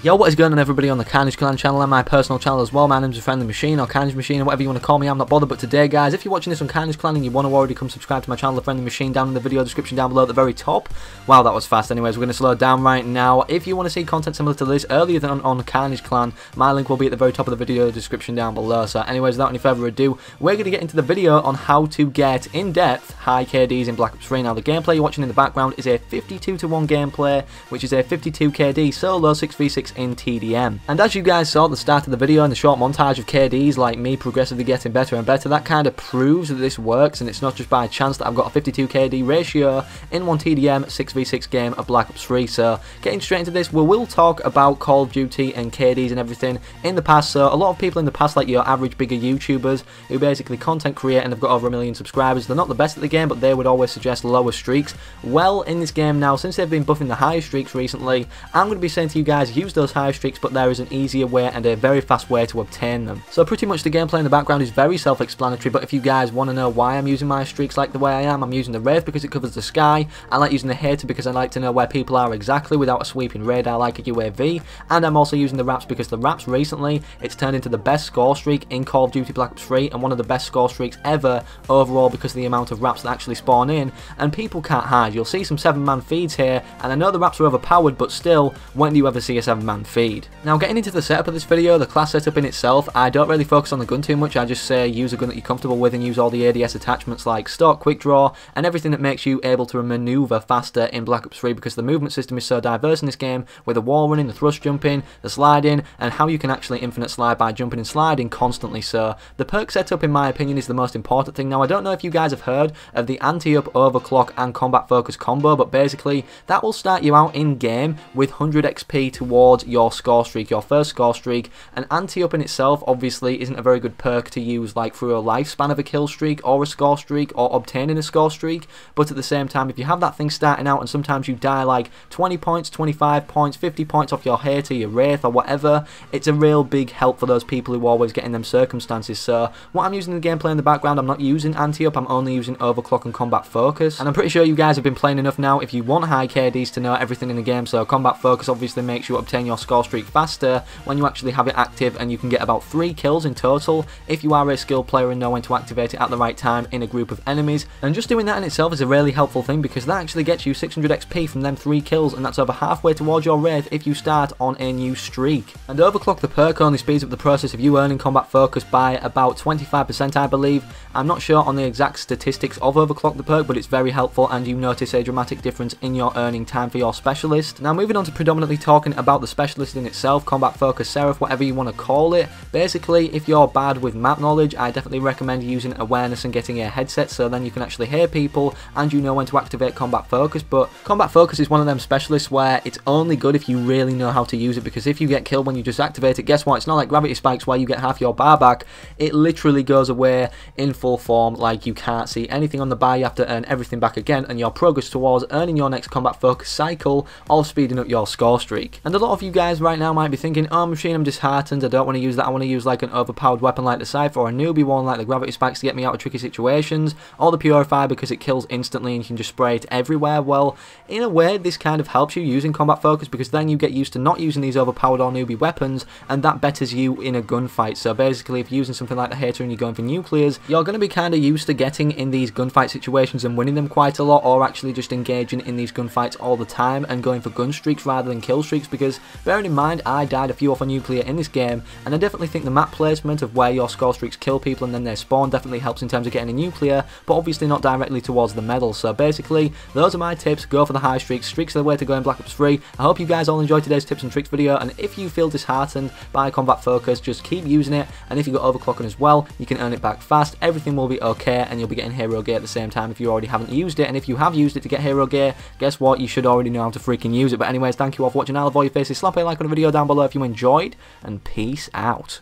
Yo, what is going on everybody on the Carnage Clan channel and my personal channel as well. My name's A Friendly Machine or Carnage Machine or whatever you want to call me, I'm not bothered. But today guys, if you're watching this on Carnage Clan and you want to already come subscribe to my channel, A Friendly Machine, down in the video description down below at the very top. Wow, that was fast. Anyways, we're going to slow it down right now. If you want to see content similar to this earlier than on Carnage Clan, my link will be at the very top of the video description down below. So anyways, without any further ado, we're going to get into the video on how to get in-depth high KDs in Black Ops 3. Now the gameplay you're watching in the background is a 52-to-1 gameplay, which is a 52 KD solo 6v6 in TDM. And as you guys saw at the start of the video in the short montage of KDs like me progressively getting better and better, that kind of proves that this works, and it's not just by chance that I've got a 52 KD ratio in one TDM 6v6 game of Black Ops 3. So getting straight into this, we will talk about Call of Duty and KDs and everything in the past. So a lot of people in the past, like your average bigger YouTubers who basically content create and have got over 1 million subscribers, they're not the best at the game, but they would always suggest lower streaks. Well, in this game now, since they've been buffing the higher streaks recently, I'm going to be saying to you guys, use those higher streaks, but there is an easier way and a very fast way to obtain them. So pretty much the gameplay in the background is very self-explanatory, but if you guys want to know why I'm using my streaks like the way I am, I'm using the Wraith because it covers the sky, I like using the Hater because I like to know where people are exactly without a sweeping radar like a UAV, and I'm also using the Raps because the Raps recently, it's turned into the best score streak in Call of Duty Black Ops 3 and one of the best score streaks ever overall because of the amount of Raps that actually spawn in, and people can't hide. You'll see some 7-man feeds here, and I know the Raps are overpowered, but still, when do you ever see a 7-man feed? Now getting into the setup of this video, the class setup in itself, I don't really focus on the gun too much. I just say use a gun that you're comfortable with and use all the ADS attachments like stock, quick draw, and everything that makes you able to maneuver faster in Black Ops 3 because the movement system is so diverse in this game with the wall running, the thrust jumping, the sliding, and how you can actually infinite slide by jumping and sliding constantly. So the perk setup in my opinion is the most important thing. Now I don't know if you guys have heard of the anti-up, overclock and combat focus combo, but basically that will start you out in game with 100 XP towards your score streak, your first score streak. And anti-up in itself obviously isn't a very good perk to use like through a lifespan of a kill streak or a score streak or obtaining a score streak, but at the same time if you have that thing starting out and sometimes you die like 20 points, 25 points, 50 points off your Hater, your Wraith or whatever, it's a real big help for those people who always get in them circumstances. So what I'm using in the gameplay in the background, I'm not using anti-up, I'm only using overclock and combat focus, and I'm pretty sure you guys have been playing enough now if you want high KDs to know everything in the game. So combat focus obviously makes you obtain your score streak faster when you actually have it active, and you can get about 3 kills in total if you are a skilled player and know when to activate it at the right time in a group of enemies. And just doing that in itself is a really helpful thing because that actually gets you 600 XP from them 3 kills, and that's over halfway towards your Wraith if you start on a new streak. And overclock the perk only speeds up the process of you earning combat focus by about 25% I believe. I'm not sure on the exact statistics of overclock the perk, but it's very helpful and you notice a dramatic difference in your earning time for your specialist. Now moving on to predominantly talking about the specialist in itself, combat focus, Seraph, whatever you want to call it. Basically if you're bad with map knowledge, I definitely recommend using awareness and getting a headset so then you can actually hear people and you know when to activate combat focus. But combat focus is one of them specialists where it's only good if you really know how to use it, because if you get killed when you just activate it, guess what, it's not like gravity spikes where you get half your bar back. It literally goes away in full form, like you can't see anything on the bar, you have to earn everything back again, and your progress towards earning your next combat focus cycle or speeding up your score streak. And a lot of you guys right now might be thinking, oh Machine, I'm disheartened, I don't want to use that, I want to use like an overpowered weapon like the Cypher or a newbie one like the gravity spikes to get me out of tricky situations, or the Purify because it kills instantly and you can just spray it everywhere. Well, in a way this kind of helps you using combat focus because then you get used to not using these overpowered or newbie weapons, and that betters you in a gunfight. So basically if you're using something like the Hater and you're going for nuclears, you're going to be kind of used to getting in these gunfight situations and winning them quite a lot, or actually just engaging in these gunfights all the time and going for gun streaks rather than kill streaks, because bearing in mind I died a few off a nuclear in this game, and I definitely think the map placement of where your score streaks kill people and then they spawn definitely helps in terms of getting a nuclear, but obviously not directly towards the medal. So basically those are my tips, go for the high streaks, streaks are the way to go in Black Ops 3. I hope you guys all enjoyed today's tips and tricks video, and if you feel disheartened by combat focus, just keep using it, and if you got overclocking as well, you can earn it back fast, everything will be okay, and you'll be getting hero gear at the same time if you already haven't used it. And if you have used it to get hero gear, guess what, you should already know how to freaking use it. But anyways, thank you all for watching, I love all your faces, slap a like on the video down below if you enjoyed, and peace out.